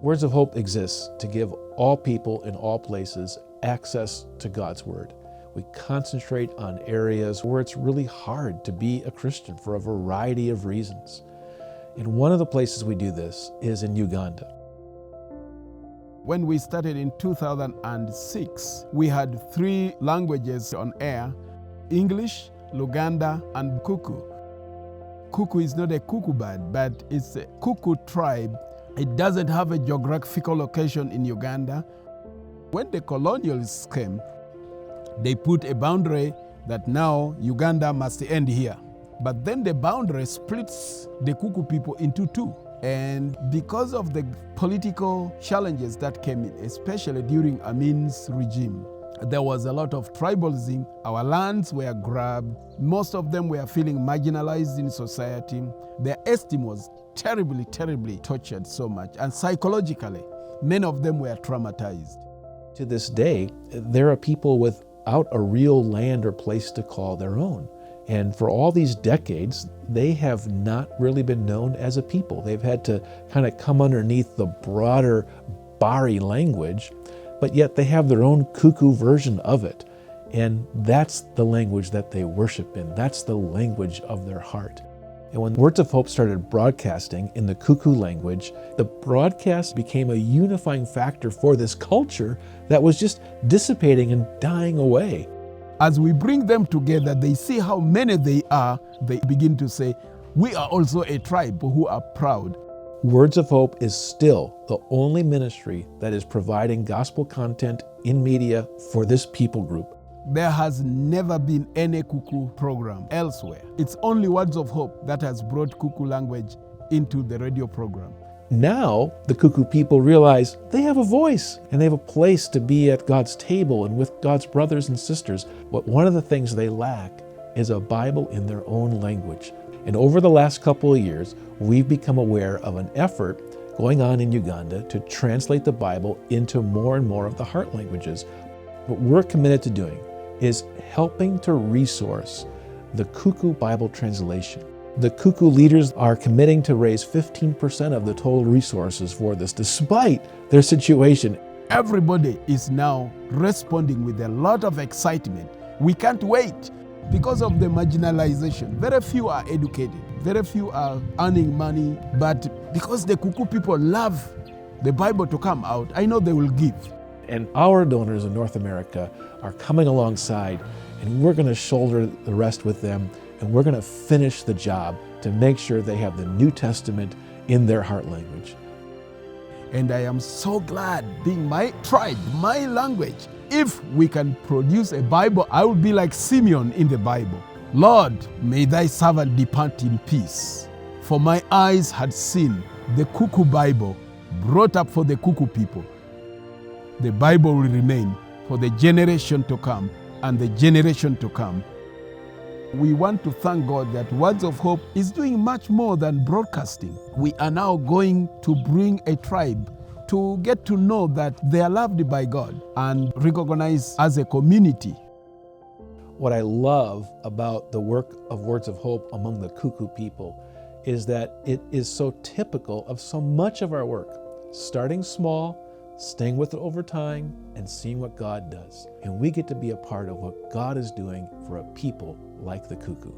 Words of Hope exists to give all people in all places access to God's Word. We concentrate on areas where it's really hard to be a Christian for a variety of reasons. And one of the places we do this is in Uganda. When we started in 2006, we had 3 languages on air: English, Luganda, and Kuku. Kuku is not a cuckoo bird, but it's a Kuku tribe. It doesn't have a geographical location in Uganda. When the colonialists came, they put a boundary that now Uganda must end here. But then the boundary splits the Kuku people into 2. And because of the political challenges that came in, especially during Amin's regime, there was a lot of tribalism. Our lands were grabbed. Most of them were feeling marginalized in society. Their esteem was terribly, terribly tortured so much. And psychologically, many of them were traumatized. To this day, there are people without a real land or place to call their own. And for all these decades, they have not really been known as a people. They've had to kind of come underneath the broader Bari language, but yet they have their own Kuku version of it. And that's the language that they worship in. That's the language of their heart. And when Words of Hope started broadcasting in the Kuku language, the broadcast became a unifying factor for this culture that was just dissipating and dying away. As we bring them together, they see how many they are. They begin to say, we are also a tribe who are proud. Words of Hope is still the only ministry that is providing gospel content in media for this people group. There has never been any Kuku program elsewhere. It's only Words of Hope that has brought Kuku language into the radio program. Now, the Kuku people realize they have a voice and they have a place to be at God's table and with God's brothers and sisters. But one of the things they lack is a Bible in their own language. And over the last couple of years, we've become aware of an effort going on in Uganda to translate the Bible into more and more of the heart languages. What we're committed to doing is helping to resource the Kuku Bible translation. The Kuku leaders are committing to raise 15% of the total resources for this, despite their situation. Everybody is now responding with a lot of excitement. We can't wait because of the marginalization. Very few are educated, very few are earning money, but because the Kuku people love the Bible to come out, I know they will give. And our donors in North America are coming alongside, and we're going to shoulder the rest with them, and we're going to finish the job to make sure they have the New Testament in their heart language. And I am so glad, being my tribe, my language, if we can produce a Bible, I will be like Simeon in the Bible. Lord, may thy servant depart in peace. For my eyes had seen the Kuku Bible brought up for the Kuku people. The Bible will remain for the generation to come and the generation to come. We want to thank God that Words of Hope is doing much more than broadcasting. We are now going to bring a tribe to get to know that they are loved by God and recognized as a community. What I love about the work of Words of Hope among the Kuku people is that it is so typical of so much of our work, starting small, staying with it over time, and seeing what God does. And we get to be a part of what God is doing for a people like the Kuku.